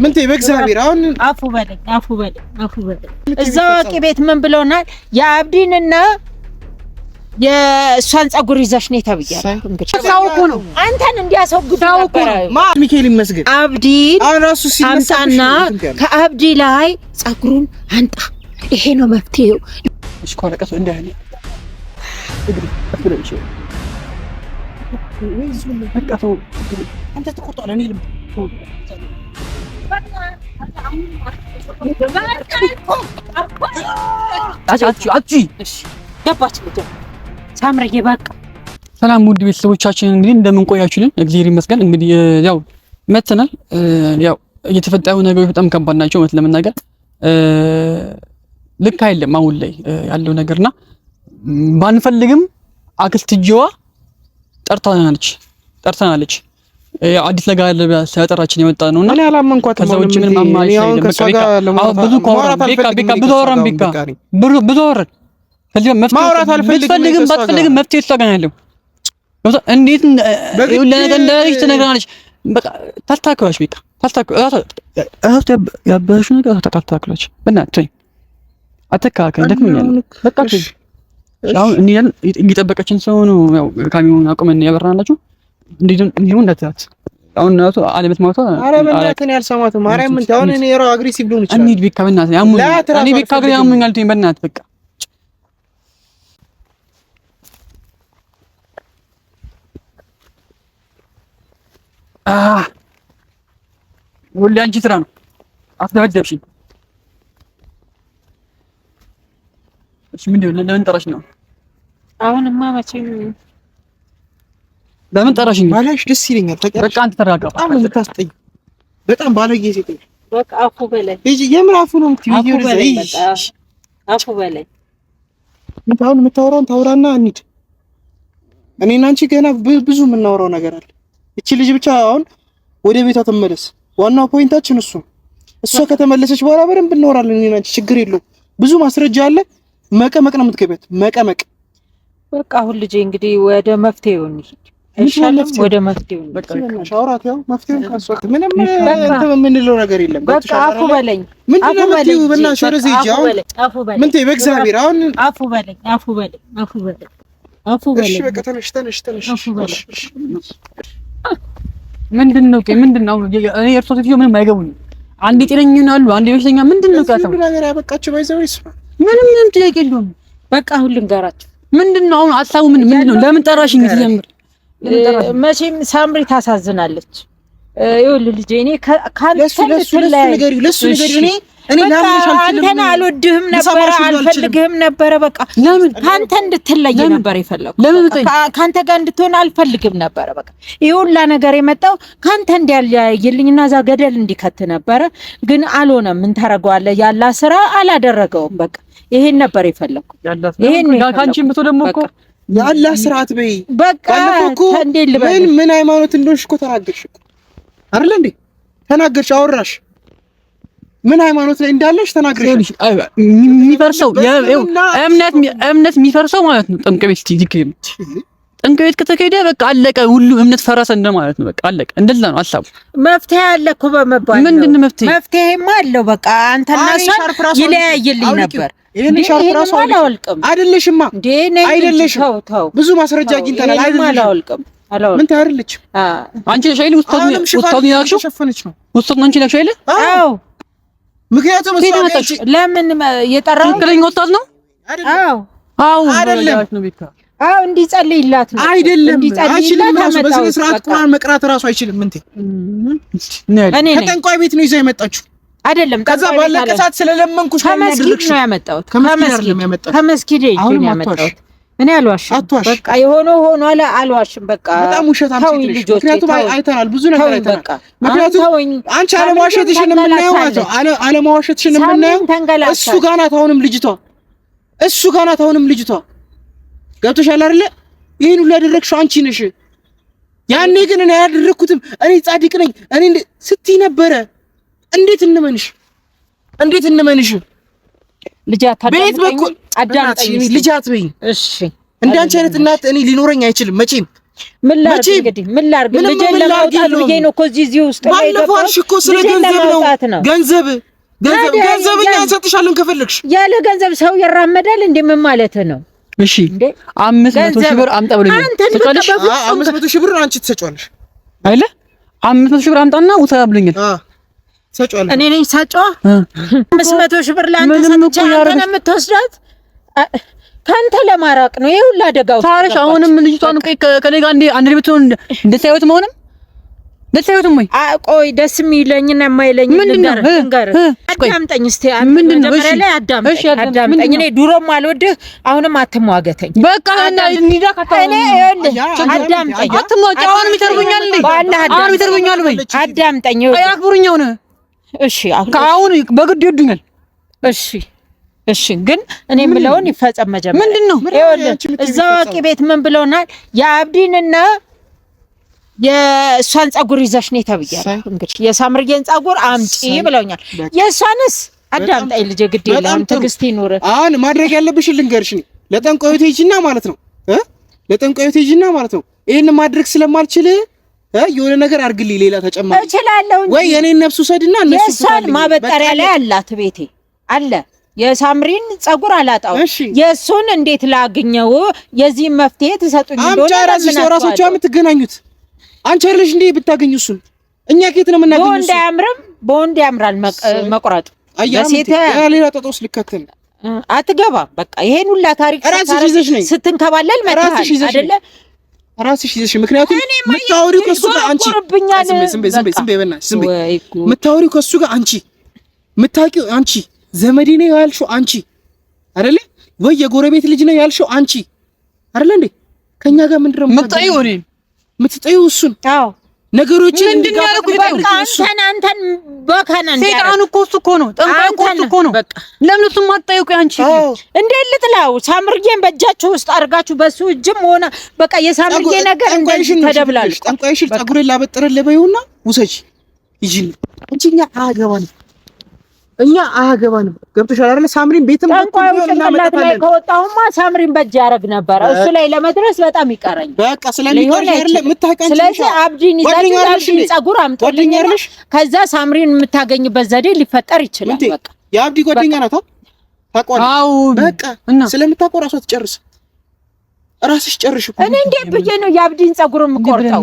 ምን ተይ በእግዚአብሔር አሁን አፉ በለኝ እዛው አቂ ቤት ምን ብለውናል የአብዲንና የእሷን ጸጉር ይዘሽ ነው ተብያለሁ እንግዲህ ታውቁ ነው አንተን እንዲያስወግዱ ነበር ሚካኤል ይመስገን አብዲ አራሱ ሲመጣና ከአብዲ ላይ ጸጉሩን አንጣ ይሄ ነው መፍትሄው እሺ ኮረቀቱ እንዳለ እግሪ አትበለሽ ወይስ ምን በቃ ተው አንተ ተቆጣለ እኔ ልም አቺ እሺ ገባች ልጅ ሳምረዬ በቃ ሰላም ውድ ቤተሰቦቻችን እንግዲህ እንደምን ቆያችሁልን እግዚአብሔር ይመስገን እንግዲህ ያው መተናል ያው እየተፈጠሩ ነገሮች በጣም ከባድ ናቸው ማለት ለመናገር ልክ አይደለም አሁን ላይ ያለው ነገርና ባንፈልግም አክስትጂዋ ጠርታናለች ያው አዲስ ለጋር ለሰጠራችን የመጣ ነውና እኔ አላመንኳት ከዛ ውጪ ምንም አማራጭ የለም በቃ ብዙ ኮራ ከዚህ መፍትሄ ባትፈልግም መፍትሄ ታገኛለህ እንዴት ለነገ እንደዚህ ትነግራለች በቃ ታስተካክለሽ በቃ ታስተካክለሽ ያበሽ ነገር ታስተካክለሽ በእናትህ አተካከለ ደክሞኛል በቃ አሁን እንዴት እየጠበቀችን ሰው ነው ያው ካሚዮን አቁመን ያበራናችሁ እንዴት እንዳትላት አሁን እናቱ አለበት ማውጣ አረ በእናትህ ያልሰማት ማርያም ምን ታውን እኔ ራው አግሬሲቭ ሊሆን ይችላል እንዴ ቢካ በእናትህ ያሙኝ እኔ ቢካ ግን ያሙኛል ተይ በእናትህ በቃ ወልድ አንቺ ስራ ነው አትደብደብሽኝ እሺ ምንድነው ለምን ጠራሽ ነው አሁንማ መቼም ለምን ጠራሽኝ ባላሽ ደስ ይለኛል በቃ አንተ ተረጋጋ በጣም ልታስጠይ በጣም ባለጌ ሴት በቃ አፉ በላይ እጂ የምን አፉ ነው የምትይው አፉ በላይ ምታውን የምታወራውን ታውራና እንሂድ እኔና አንቺ ገና ብዙ የምናወራው ነገር አለ እቺ ልጅ ብቻ አሁን ወደ ቤቷ ተመለስ ዋናው ፖይንታችን እሷ ከተመለሰች በኋላ በደንብ እናወራለን እኔና አንቺ ችግር የለው ብዙ ማስረጃ አለ መቀመቅ ነው የምትገበት መቀመቅ በቃ አሁን ልጄ እንግዲህ ወደ መፍትሄው እንሂድ እሺ ወደ መፍትሄው በቃ ሻውራት ያው መፍትሄው ካስወጥ ምንም የምንለው ነገር የለም በቃ አፉ በለኝ ምንድነው መፍትሄው በእናትሽ ወደዚህ ሂጂ አሁን ምን ተይ በእግዚአብሔር አሁን አፉ በለኝ እሺ በቃ ተነሽ ምንድነው እኔ እርሶ ትይዩ ምንም አይገቡኝ አንዴ ጤነኛ አሉ አንዴ በሽተኛ ምንድነው ካሰው ነገር ያበቃቸው ባይዘው ይስፋ ምንም ጥያቄ የለውም በቃ አሁን ልንገራችሁ ምንድነው አሁን ሐሳቡ ምንድነው ለምን ጠራሽኝ ሲጀምር መቼም ሳምሪ ታሳዝናለች ይኸውልህ ልጄ እኔ ለሱ ንገሪው እኔ አንተን አልወድህም ነበር አልፈልግህም ነበር በቃ ለምን ካንተ እንድትለይ ነበር የፈለኩት ካንተ ጋር እንድትሆን አልፈልግም ነበር በቃ ይሁላ ነገር የመጣው ካንተ እንዲያልይልኝና ዛ ገደል እንዲከት ነበር ግን አልሆነም ምን ታረጋዋለህ ያላ ስራ አላደረገውም በቃ ይሄን ነበር የፈለኩት ይሄን ካንቺም ብቶ ደግሞ እኮ ያላ ስርዓት በይ በቃ እንዴት ልበል ምን ሃይማኖት እንደሆንሽ እኮ ተናገርሽ አይደል እንዴ ተናገርሽ አወራሽ ምን ሃይማኖት ላይ እንዳለሽ ተናግረሽ የሚፈርሰው እምነት የሚፈርሰው ማለት ነው ጥምቅ ቤት ሲዲክም ጥምቅ ቤት ከተካሄደ በቃ አለቀ ሁሉ እምነት ፈረሰ እንደማለት ነው በቃ አለቀ እንደዛ ነው ሐሳቡ መፍትሄ አለ እኮ በመባል ምንድነው መፍትሄማ አለው በቃ አንተና እሷ ይለያይልኝ ነበር ይሄን ሻርፕ ራሱ አይደለሽማ አይደለሽም ብዙ ማስረጃ አግኝተናል አይደለሽም ምን ታርልች አንቺ ነሽ አይደል ውስጣው ያልሽው ሸፈነች ነው ውስጣው አንቺ ነሽ አይደል አዎ ምክንያቱም እሷ ለምን የጠራው ትክክለኛ ወጣት ነው አዎ አይደለም አዎ እንዲጸልይላት ነው አይደለም እንዲጸልይላት ነው በስነ ስርዓት ቁርአን መቅራት ራሱ አይችልም እንዴ ከጠንቋይ ቤት ነው ይዘው የመጣችው አይደለም ከዛ ባለቀ ሰዓት ስለለመንኩሽ ከመስጊድ ነው ያመጣሁት ከመስጊድ ነው ያመጣሁት እኔ አልዋሽም በቃ የሆነው ሆኗል አልዋሽም በቃ በጣም ውሸታም ሴት ነሽ ምክንያቱም አይተናል ብዙ ነገር አይተናል ምክንያቱም አንቺ አለማዋሸትሽን የምናየው አለማዋሸትሽን የምናየው እሱ ጋር ናት አሁንም ልጅቷ ገብቶሻል አይደለ ይሄን ሁሉ ያደረግሽው አንቺ ነሽ ያኔ ግን እኔ ያደረኩትም እኔ ጻድቅ ነኝ እኔ ስትይ ነበረ እንዴት እንመንሽ ልጅ አታዳምጪኝ ቤት በኩል አዳምጪኝ ልጅ አትበይኝ እሺ እንዳንቺ አይነት እናት እኔ ሊኖረኝ አይችልም መቼም ምን ላድርግ ልጄን ለማውጣት ብዬ ነው እኮ እዚህ ውስጥ ላይ ባለፈው አልሽ እኮ ስለ ገንዘብ ነው። ገንዘብ እኛ እንሰጥሻለን ከፈለግሽ። ያለ ገንዘብ ሰው ይራመዳል እንዴ? ምን ማለት ነው? እሺ 500 ሺህ ብር አምጣ ብለኝ ትሰጫለሽ? 500 ሺህ ብር አንቺ ትሰጫለሽ አይደለ? 500 ሺህ ብር አምጣና ውጣ ብለኛል። ትሰጫለሽ። እኔ ነኝ ሳጫዋ 500 ሺህ ብር ለአንተ ሰጥቼ አንተ ነው የምትወስዳት? ካንተ ለማራቅ ነው ይሄ ሁሉ አደጋው። ታሪሽ አሁንም ልጅቷን ከኔ ጋር አንድ ብትሆን እንደሳይወት መሆንም ለሳይወት ሞይ ቆይ ደስ የሚለኝና የማይለኝ ልንገር አዳምጠኝ እስቲ መጀመሪያ ላይ አዳምጠኝ። እኔ ድሮም አልወድህ አሁንም አትሟገተኝ። በቃ እና እንዲዳ ካታው እኔ አዳምጠኝ። አትሟገ አሁንም ይተርቡኛል እንዴ? አሁንም ይተርቡኛል ወይ? አዳምጠኝ። አያክብሩኛው ነው። እሺ አሁን በግድ ይወዱኛል። እሺ ግን እኔ የምለውን ይፈጸም መጀመሪያ። ምንድነው እዛው አቂ ቤት ምን ብለውናል? የአብዲንና የእሷን ጸጉር ይዘሽ ነው ተብያለሁ። እንግዲህ የሳምርዬን ጸጉር አምጪ ብለውኛል። የእሷንስ አዳምጣኝ ልጄ፣ ግድ የለም ትዕግስት ይኑር። አሁን ማድረግ ያለብሽ ልንገርሽ ነው። ለጠንቋዩ ሂጂና ማለት ነው ለጠንቋዩ ሂጂና ማለት ነው። ይሄን ማድረግ ስለማልችል የሆነ ነገር አድርግልኝ፣ ሌላ ተጨማሪ እችላለሁ እንጂ ወይ የኔን ነፍሱ ሰድና እነሱ የእሷን ማበጠሪያ ላይ አላት ቤቴ አለ። የሳምሪን ጸጉር አላጣው። የእሱን እንዴት ላግኘው? የዚህ መፍትሄ ትሰጡኝ እንደሆነ ራሳችሁ የምትገናኙት አንቺ አይደለሽ እንዴ ብታገኙ? እሱን እኛ ከየት ነው የምናገኘው? በወንድ ያምራል መቁረጥ። በሴት ሌላ ጠጦስ ልከተል አትገባም። በቃ ይሄን ሁላ ታሪክ ስትንከባለል መጣህ አይደለ? ራስሽ ይዘሽ። ምክንያቱም የምታወሪው ከሱ ጋር አንቺ ዝም በይ የምታወሪው ከሱ ጋር አንቺ የምታውቂው አንቺ ዘመዴ ነው ያልሽው አንቺ አይደለ ወይ? የጎረቤት ልጅ ነው ያልሽው አንቺ አይደለ እንዴ? ከኛ ጋር ምንድነው የምትጠይው? እሱን አዎ ነገሮችን እንድናረጉ አንተን በካናን ሰይጣን እኮ እሱ እኮ ነው። ጠንቋይ እኮ እሱ እኮ ነው። ለምን እሱን ማጣየው? አንቺ እንዴ ልጥላው? ሳምርዬን በእጃችሁ ውስጥ አድርጋችሁ በሱ እጅም ሆነ በቃ የሳምርዬ ነገር እንደዚህ ተደብላል። ጠንቋይሽ ጸጉሬን ላበጥርልህ በይውና ውሰጂ ይጂን እንጂኛ እኛ አያገባንም። ገብቶሻል አይደል? ሳምሪን ቤትም ጠንቋዩ ጭንቅላት ላይ ከወጣሁማ ሳምሪን በእጅ ያደርግ ነበር። እሱ ላይ ለመድረስ በጣም ይቀረኝ። በቃ ስለሚቀርሽ አይደል የምታውቂው? ስለዚህ አብዲን ይዛችሁ አብዲን ጸጉር አምጦልኝ፣ ከዛ ሳምሪን የምታገኝበት ዘዴ ሊፈጠር ይችላል። በቃ የአብዲ ጓደኛ ናት ታውቃለህ? አዎ በቃ ስለምታውቀው ራሷ ትጨርስ። ራስሽ ጨርሽ እኮ። እኔ እንዴት ብዬ ነው የአብዲን ጸጉር የምቆርጠው?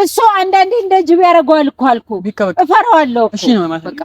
እሱ አንዳንዴ እንደ ጅብ ያደርገዋል እኮ አልኩህ። እፈራዋለሁ። እሺ ነው ማለት በቃ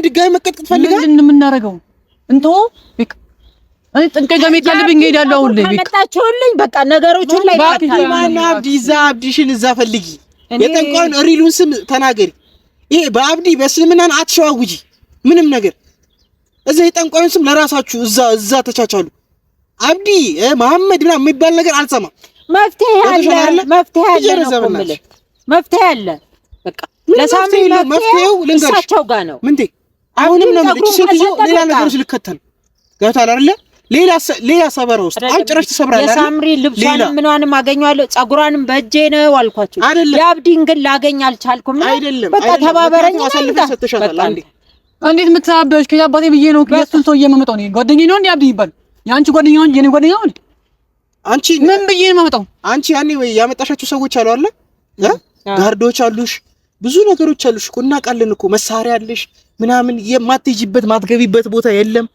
ድጋሚ መቀጥቀጥ ፈልጋ ምንድን የምናደርገው? እንተው እኔ ጥንቀት ጋር ካለብኝ እሄዳለሁ። አሁን ላይ መጣችሁልኝ በቃ ነገሮችን ላይ አብዲሽን እዛ ፈልጊ። የጠንቋዩን ሪሉን ስም ተናገሪ። ይሄ በአብዲ በእስልምናን አትሸዋውጂ ምንም ነገር። እዛ የጠንቋዩን ስም ለራሳችሁ እዛ ተቻቻሉ። አብዲ መሐመድ ምናምን የሚባል ነገር አልሰማም። መፍትሄ አለ። በቃ ለሳምሪ መፍትሄው እሳቸው ጋር ነው። ምንቴ አሁንም ነው ልጅ ሴትዮ ሌላ ነገሮች ልከተል ገብታል አይደለ? ሌላ ሰበራ ውስጥ አንጭረሽ ተሰብራለህ። የሳምሪ ልብሷን ምንዋንም አገኘዋለሁ፣ ጸጉሯንም በእጄ ነው አልኳችሁ። የአብዲን ግን ላገኝ አልቻልኩም። በቃ ተባበረኝ። ሰጥተሻታል አንዴ። እንዴት የምትሳበሽ? ከአባቴ ብዬ ነው የእሱን ሰውዬ የማመጣው ነው። ጓደኛዬ ነው እንዴ አብዲ ይባል? የአንቺ ጓደኛው እንጂ የኔ ጓደኛው እንዴ? አንቺ ምን ብዬ ነው የማመጣው? አንቺ ያኔ ወይ ያመጣሻቸው ሰዎች አሉ አይደል? ጋርዶች አሉሽ፣ ብዙ ነገሮች አሉሽ እኮ እናውቃለን እኮ። መሳሪያ አለሽ ምናምን የማትይጂበት ማትገቢበት ቦታ የለም።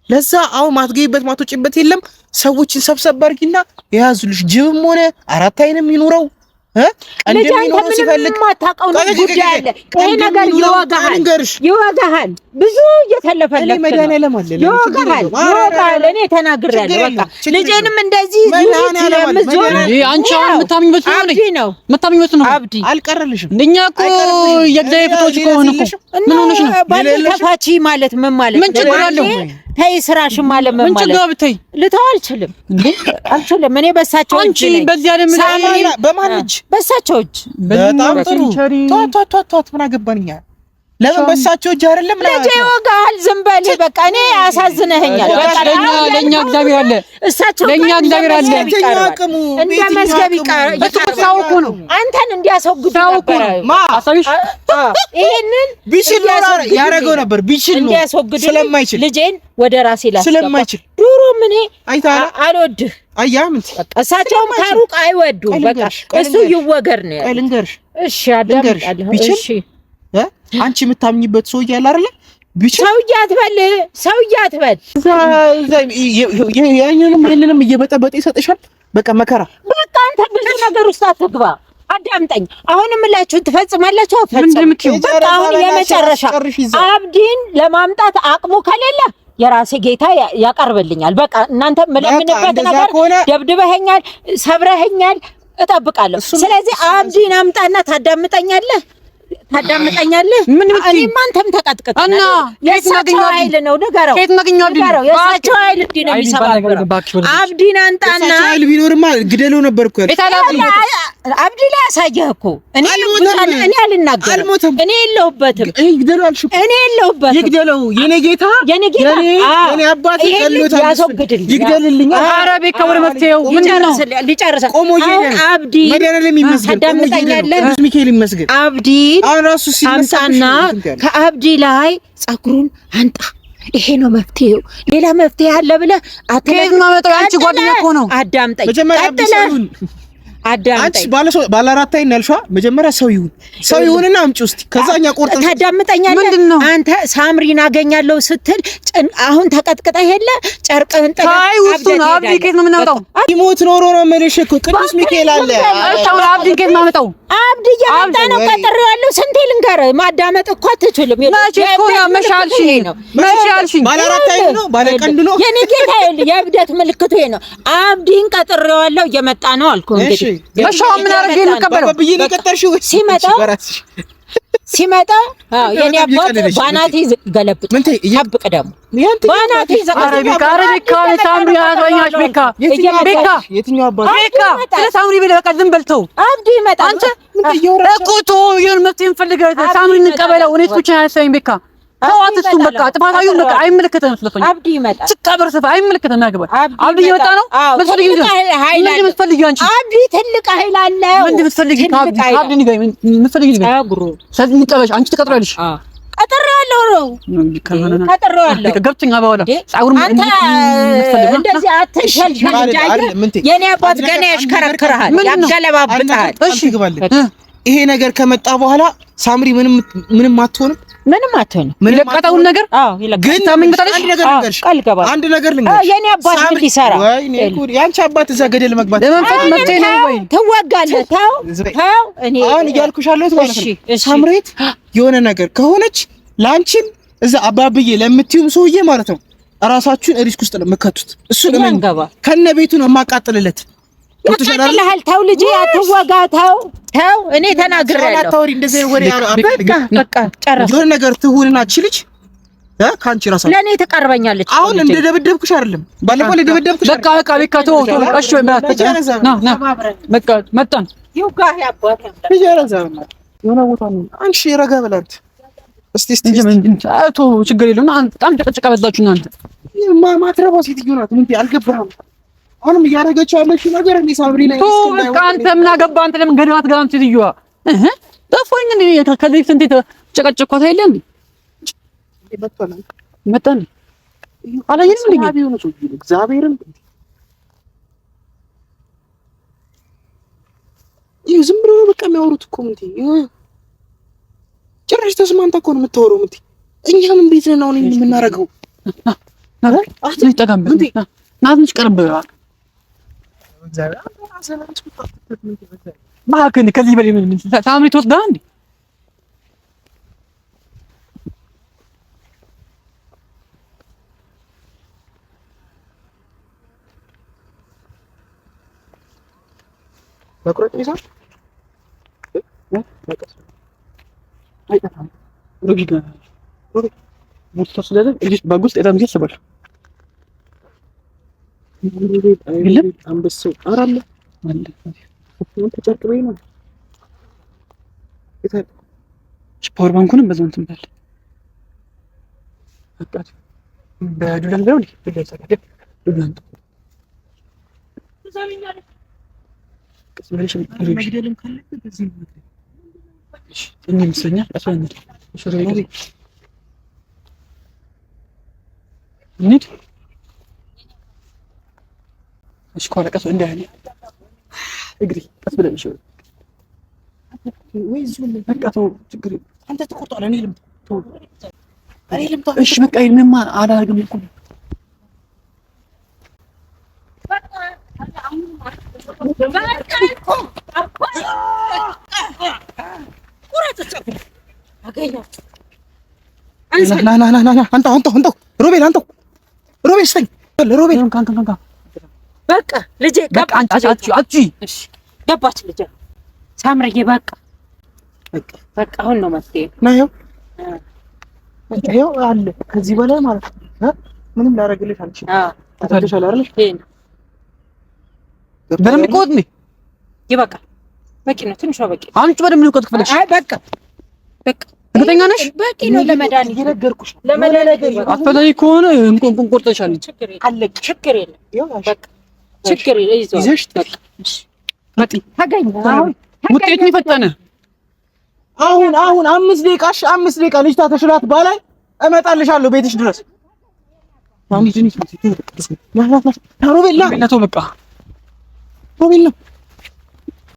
ለዛ አሁን ማትገቢበት ማትወጪበት የለም። ሰዎችን ሰብሰብ አድርጊና የያዙልሽ ጅብም ሆነ አራት አይንም ይኑረው እንደሚኖር ሲፈልግ ማታውቀው ነው ጉዳይ አለ። ይሄ ነገር ይወጋሃል። ብዙ እየተለፈለፈ ይወጋሃል። እኔ ተናግሬያለሁ። በቃ ልጄንም እንደዚህ አንቺ የምታምኚበት ነው የምታምኚበት ነው። አብዲ አልቀረልሽም። እኛ እኮ የእግዚአብሔር ፍቶች እኮ ሆነ እኮ ምን ሆነሽ ነው? ተፋቺ ማለት ምን ማለት ነው? ምን ችግር አለው? ተይ ስራሽ ማለት ምን ማለት ነው? ልተው አልችልም። እኔ በሳቸው እጅ ነኝ። በዚህ ዓለም ላይ በማን እጅ? በሳቸው እጅ። በጣም ጥሩ። ቷ ምን አገባንኛ? ለምን በሳቸው እጅ አይደለም? ልጄ ይወጋሃል። ዝም በል በቃ። እኔ አሳዝነኸኛል። በቃ ለኛ እግዚአብሔር አለ። እሳቸው ለኛ እግዚአብሔር አለ። እንደ መዝገብ ይቀርሳው እኮ ነው አንተን እንዲያስወግዱ ነበር። አሳይሽ ይሄንን ቢችል ያረገው ነበር። ቢችል ነው እንዲያስወግዱ ስለማይችል ልጄን ወደ ራሴ ላስገባ ስለማይችል ድሮም እኔ አልወድህ አያምንት እሳቸውም ከሩቅ አይወዱም። በቃ እሱ ይወገር ነው ያለው። እሺ አዳምጣለሁ። እሺ አንቺ የምታምኝበት ሰውዬ አለ አይደል? ሰውዬ አትበል። ያንንም እየበጠበጠ ይሰጥሻል። በቃ መከራ። በቃ አንተ ብዙ ነገር ውስጥ አትግባ። አዳምጠኝ። አሁን እምላችሁን ትፈጽማላችሁ። በቃ አሁን የመጨረሻ አብዲን ለማምጣት አቅሙ ከሌለ የራሴ ጌታ ያቀርብልኛል። በቃ እናንተ ምለምንበት ነገር ደብድበኸኛል፣ ሰብረኸኛል፣ እጠብቃለሁ። ስለዚህ አብዲን አምጣና ታዳምጠኛለህ። እኔም አንተም ተቀጥቅጠና የእሳቸው ኃይል ነው። ንገረው የእሳቸው ኃይል እንዲህ ነው የሚሰባብረው። አብዲን አንጣና ኃይል ቢኖርማ ግደለው ነበር እኮ አብዲ ላይ አሳየህ እኮ። እኔ አልናገርም። እኔ የለሁበትም። ይግደለው። የኔ ጌታ የኔ አባት ያስወግድልኝ። ይግደልልኝ። ኧረ ቤት ከወደ መፍትሄው ምንድን ነው? ሊጨርሰው ቆሞ አብዲ መድኃኒዓለም ይመስገን። ታዳምጠኛለህ? ሚካኤል ይመስገን። አብዲ አምጣና ከአብዲ ላይ ፀጉሩን አንጣ። ይሄ ነው መፍትሄው። ሌላ መፍትሄ አለ ብለህ አትለኝ። ማመጣው አንቺ ጓደኛ እኮ ነው። አዳምጠኝ። አንቺ ባለ አራት አይን ያልሽዋ መጀመሪያ ሰው ይሁንና አምጪ ውስጥ ከዛኛ ቆርጠን ታዳምጠኛለህ? አንተ ሳምሪን አገኛለሁ ስትል አሁን ተቀጥቅጠህ የለ ጨርቅህን ጥለህ አብዲ ከየት ነው የምናመጣው? ይሞት ኖሮ ነው የምልሽ እኮ ቅዱስ ሚካኤል አለ። አብዲ ከየት ነው የማመጣው? አብዲ እየመጣ ነው። ቀጥሬዋለሁ። ስንቴ ልንገርህ? ማዳመጥ እኮ አትችልም። መቻልሽኝ ባለ አራት አይን ነው፣ ባለ ቀንድ ነው። የኔ ጌታ ይኸውልህ፣ የእብደት ምልክቱ ይሄ ነው። አብዲን ቀጥሬዋለሁ፣ እየመጣ ነው አልኩህ። እንግዲህ መሻው ምን አረገ ልቀበለው? በብዬ ቀጠርሽው ሲመጣ የኔ አባት ባናቴ ገለብጥ ጠብቅ። ደግሞ ባናቴ ሳምሪ ያዛኛች የትኛው አባት ሳምሪ በቃ ዝም በልተው አብዲ ይመጣ። አንተ እኮ ይሁን መፍትሄ እንፈልጋለን። ሳምሪ እንቀበለው። እኔ ብቻ ያሰኝ ቤካ ተዋት። እሱን በቃ ጥፋታዩን በቃ አይመለከተንም። ስለፈኝ አብዲ ይመጣ። ትቀበር ሰፋ አይመለከተንም። ያገባል። አብዲ እየመጣ ነው። ምትፈልጊው አንቺ? አብዲ ትልቅ ኃይል አለው። ምንድን ምትፈልጊ? አብዲ ንገይ ምትፈልጊ? ጸጉሩ ሰድንቀበሽ አንቺ ትቀጥሪያለሽ። ቀጥሬዋለሁ። ገብቶኛል። በኋላ ጸጉር አንተ እንደዚህ አትሸልሸል እንጂ የኔ አባት ገና ያሽከረክርሃል፣ ያገለባብጣል። እሺ ይሄ ነገር ከመጣ በኋላ ሳምሪ ምንም አትሆንም። ይለቀጣውን ነገር ግን አንድ ነገር ልንገርሽ፣ የኔ አባት ምን ሊሰራ ያንቺ አባት እዛ ገደል መግባት ለመንፈስ መብቴ ነው ወይ ትወጋለህ? ተው እኔ አሁን እያልኩሽ ያለሁት ማለት ነው ሳምሬት የሆነ ነገር ከሆነች ላንቺም እዛ አባብዬ ለምትዩም ሰውዬ ማለት ነው እራሳችሁን ሪስክ ውስጥ ነው የምከቱት። እሱ ከነ ቤቱ ነው የማቃጥልለት። ያቃጥልሃል። ተው ልጄ አትወጋ። ተው እኔ ተናግሬያለሁ። አታውሪ እንደዚህ ወሬ በቃ ጨረስ። የሆነ ነገር ትሁንና እቺ ልጅ ካንቺ ራሳ ለኔ ተቀርበኛለች። አሁን እንደደበደብኩሽ አይደለም ባለፈው ለደበደብኩሽ በቃ ተው እሺ በቃ መጣን ይውጋ ያባታ የሆነ ቦታ ነው። አንቺ ረጋ በላት እስቲ አቶ ችግር የለውም። በጣም ጨቀጨቃ በዛችሁ እናንተ ማትረባ ሴትዮ ናት። ምን አልገባህም? አሁንም እያደረገችው ያለችው ነገር እንዴ ሳምሪ ላይ በቃ አንተ ምን አገባህ? አንተ ለምን ገደል አትገባም? ሴትዮዋ ጠፋኝ እንዴ ከዚህ ስንት ተጨቀጨቅኳት አይደል እንዴ? መጣን አላየንም እንዴ? እግዚአብሔርን ይሄ ዝም ብሎ በቃ የሚያወሩት እኮ ምን ጭራሽ ተስማምታ እኮ ነው የምታወራው። ምን እኛ ምን ቤት ነን አሁን የምናረገው? አትልኝ ጠጋም ናትንሽ ቀርብ ማከን ከዚህ በላይ ምን ሳምሪ ትወስዳ እንዴ? በቁረጥ ይዛል አይጣም ሮጊጋ ሙስተስለደ እዚህ ባጉስ እዳም ይሰበል ይለም አንበሳው አራለ አለ ምን ተጨርቅበይ ነው እታ ፓወር ባንኩንም በዛው እንትን ባለ አጣት በዱላን ነው ዱላን ተዛሚኛለህ ከስመልሽ መግደልም ካለበት በዚህ ነው እሺ እንምሰኛ አፈንድ ሹሩሪ እንዴ እሺ ኮረቀስ እንዳይሆን እግሪ ቀስ ብለን እሺ ወይ ዝም በቃ ተው ችግር አንተ ተቆጣለ እኔ ልምጣ ተው እኔ ልምጣ እሺ በቃ ምንም አላደርግም እኮ አንተ ሮቤል ሰኝ ሮቤል ካንካ በቃ ልጄ አቺ እሺ ገባች ልጄ ሳምረዬ በቃ አሁን ነው መፍትሄ ነው ይኸው አለ ከዚህ በላይ ማለት ነው ምንም ላደርግልሽ አልችልም ተታደሻል አይደል በደንብ ቆጥ ነኝ ይበቃል በቂ ነው ትንሿ በቂ አንቺ በደንብ ነው ቆጥ ከፈለግሽ አይ በቃ እርግጠኛ ነሽ በቂ ነው ለመድኃኒት እየነገርኩሽ ለመድኃኒት አስፈላጊ ከሆነ እንቆን ቆርጠሻል አለቅ ችግር የለም በቃ ችግር ይዘሽ በቃ መጣ ታገኝ ውጤት ነው ፈጠነ አሁን 5 ደቂቃ ልጅቷ ተሽላት ባላይ እመጣልሻለሁ ቤትሽ ድረስ ሮቤል